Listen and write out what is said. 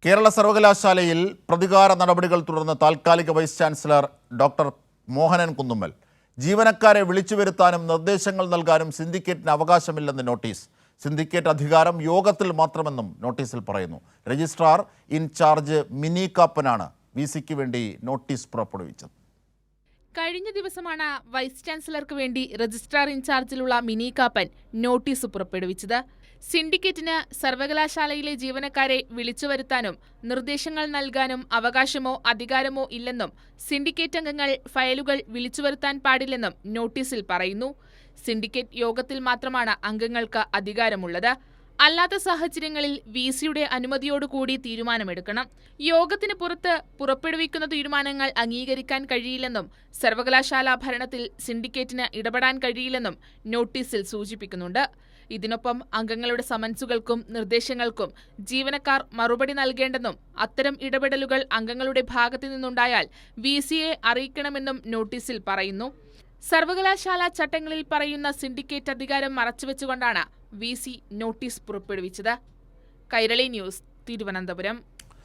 കേരള സർവകലാശാലയിൽ പ്രതികാര നടപടികൾ തുടർന്ന് താൽക്കാലിക vice chancellor doctor Mohanan Kunnummal. ജീവനക്കാരെ വിളിച്ചു വരുത്താനും നിർദ്ദേശങ്ങൾ നൽകാനും സിൻഡിക്കേറ്റിന് അവകാശമില്ലെന്ന് നോട്ടീസ്. സിൻഡിക്കേറ്റ് അധികാരം യോഗത്തിൽ മാത്രമെന്നും നോട്ടീസിൽ പറയുന്നു. രജിസ്ട്രാർ ഇൻചാർജ് മിനി കാപ്പനാണ് VC-ക്ക് വേണ്ടി നോട്ടീസ് പുറപ്പെടുവിച്ചത്. കഴിഞ്ഞ ദിവസമാണ് വൈസ് ചാൻസലർക്ക് വേണ്ടി രജിസ്ട്രാർ ഇൻചാർജിലുള്ള മിനി കാപ്പൻ നോട്ടീസ് പുറപ്പെടുവിച്ചത്. സിൻഡിക്കേറ്റിന് സർവകലാശാലയിലെ ജീവനക്കാരെ വിളിച്ചുവരുത്താനും നിർദ്ദേശങ്ങൾ നൽകാനും അവകാശമോ അധികാരമോ ഇല്ലെന്നും സിൻഡിക്കേറ്റ് അംഗങ്ങൾ ഫയലുകൾ വിളിച്ചുവരുത്താൻ പാടില്ലെന്നും നോട്ടീസിൽ പറയുന്നു. സിൻഡിക്കേറ്റ് യോഗത്തിൽ മാത്രമാണ് അംഗങ്ങൾക്ക് അധികാരമുള്ളത്. അല്ലാത്ത സാഹചര്യങ്ങളിൽ VC-യുടെ അനുമതിയോടുകൂടി തീരുമാനമെടുക്കണം. യോഗത്തിന് പുറത്ത് പുറപ്പെടുവിക്കുന്ന തീരുമാനങ്ങൾ അംഗീകരിക്കാൻ കഴിയില്ലെന്നും സർവകലാശാല ഭരണത്തിൽ സിൻഡിക്കേറ്റിന് ഇടപെടാൻ കഴിയില്ലെന്നും നോട്ടീസിൽ സൂചിപ്പിക്കുന്നുണ്ട്. ഇതിനൊപ്പം അംഗങ്ങളുടെ സമൻസുകൾക്കും നിർദ്ദേശങ്ങൾക്കും ജീവനക്കാർ മറുപടി നൽകേണ്ടെന്നും അത്തരം ഇടപെടലുകൾ അംഗങ്ങളുടെ ഭാഗത്തു നിന്നുണ്ടായാൽ VC-യെ അറിയിക്കണമെന്നും നോട്ടീസിൽ പറയുന്നു. സർവകലാശാല ചട്ടങ്ങളിൽ പറയുന്ന സിൻഡിക്കേറ്റ് അധികാരം മറച്ചുവെച്ചുകൊണ്ടാണ് VC നോട്ടീസ് പുറപ്പെടുവിച്ചത്. കൈരളി ന്യൂസ്, തിരുവനന്തപുരം.